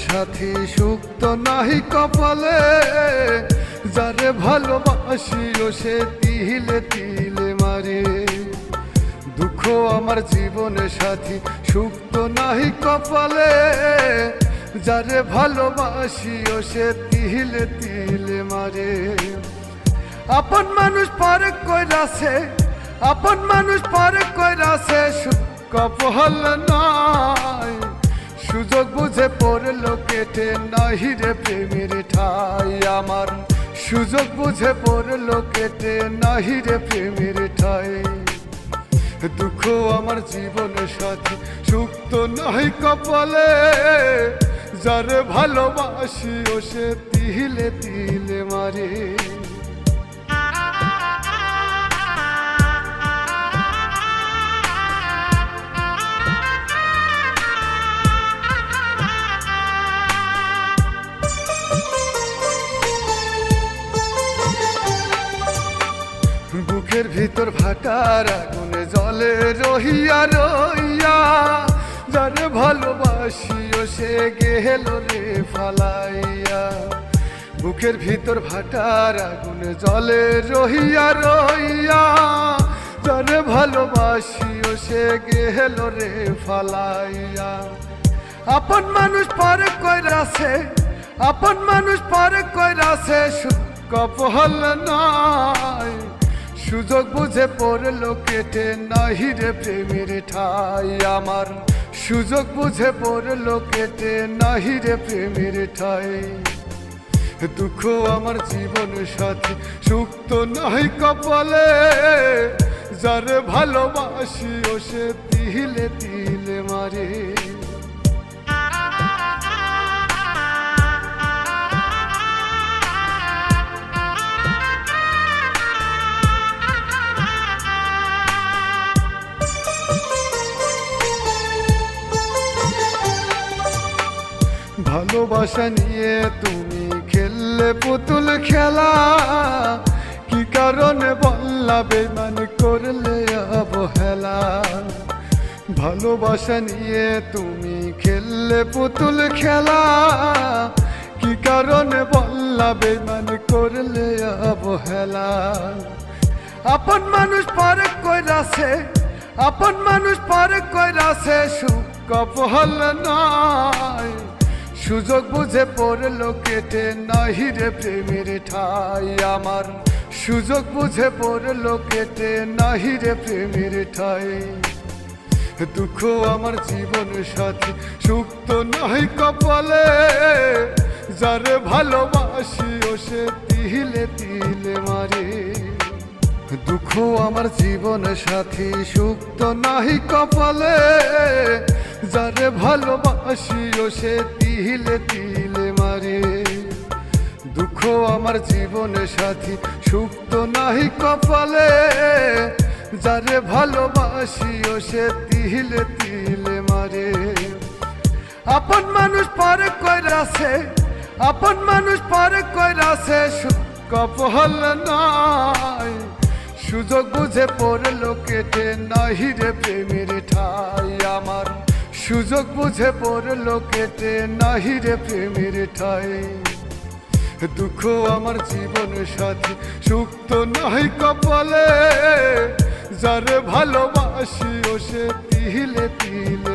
সাথী সুখ তো নাহি কপালে, যারে ভালোবাসি ও সে তিলে তিলে মারে। দুঃখ আমার জীবনে সাথী সুখ তো নাহি কপালে, যারে ভালোবাসি ও সে তিলে তিলে মারে। আপন মানুষ পারে কইরাছে, আপন মানুষ পারে কইরাছে, কপাল নাই সুযোগ বুঝে পড়ল কেটে নাহি রে প্রেমের ঠাই আমার। সুযোগ বুঝে পড়ল কেটে নাহি রে প্রেমের ঠাই। দুঃখ আমার জীবনে সাথী সুখ তো নাহি কপালে, যারে ভালোবাসি ও সে তিলে তিলে মারে। বুকের ভিতর ভাটার আগুনে জলে রহিয়া রইয়া, যারে ভালোবাসি ও সে গেল রে ফালাইয়া। বুকের ভিতর ভাটার আগুনে জলে রহিয়া রইয়া, যারে ভালোবাসি ও সে গেল রে ফালাইয়া। আপন মানুষ পারে কইরাছে, আপন মানুষ পারে কইরাছে, কপাল নাই সুযোগ বুঝে পড়ল কেটে নাহি রে প্রেমের ঠাই আমার। সুযোগ বুঝে পড়ল কেটে নাহি রে প্রেমের ঠাই। দুঃখ আমার জীবন সাথী সুখ তো নাহি কপালে, যারে ভালোবাসি ও সে তিলে তিলে মারে। ভালোবাসা নিয়ে তুমি খেললে পুতুল খেলা, কি কারণে বললা বেমান করলে অবহেলা। ভালোবাসা নিয়ে তুমি খেললে পুতুল খেলা, কি কারণে বললা বেমান করলে অবহেলা। আপন মানুষ পারে কইরাছে, আপন মানুষ পারে কইরাছে, সুখ কপাল নাই সুযোগ বুঝে পড়ল কেটে নাহি রে প্রেমের ঠাই আমার। সুযোগ বুঝে পড়ল কেটে নাহি রে প্রেমের ঠাই। দুঃখ আমার জীবন সাথী সুখ তো নাহি কপালে, যারে ভালোবাসি ও সে তিলে তিলে মারে। দুঃখ আমার জীবন সাথী সুখ তো নাহি কপালে, যারে ভালোবাসি ও সে তিলে তিলে মারে। দুঃখ আমার জীবনে সাথী সুখ তো নাহি কপালে, যারে ভালোবাসি ও সে তিলে তিলে মারে। আপন মানুষ পারে কইরাছে, আপন মানুষ পারে কইরাছে, কপাল নাই সুযোগ বুঝে পড়ল কেটে নাহি রে প্রেমের ঠাই আমার। সুযোগ বুঝে পড়ল কেটে নাহি রে প্রেমের ঠাই। দুঃখ আমার জীবন সাথী সুখ তো নাহি কপালে, যারে ভালোবাসি ও সে তিলে তিলে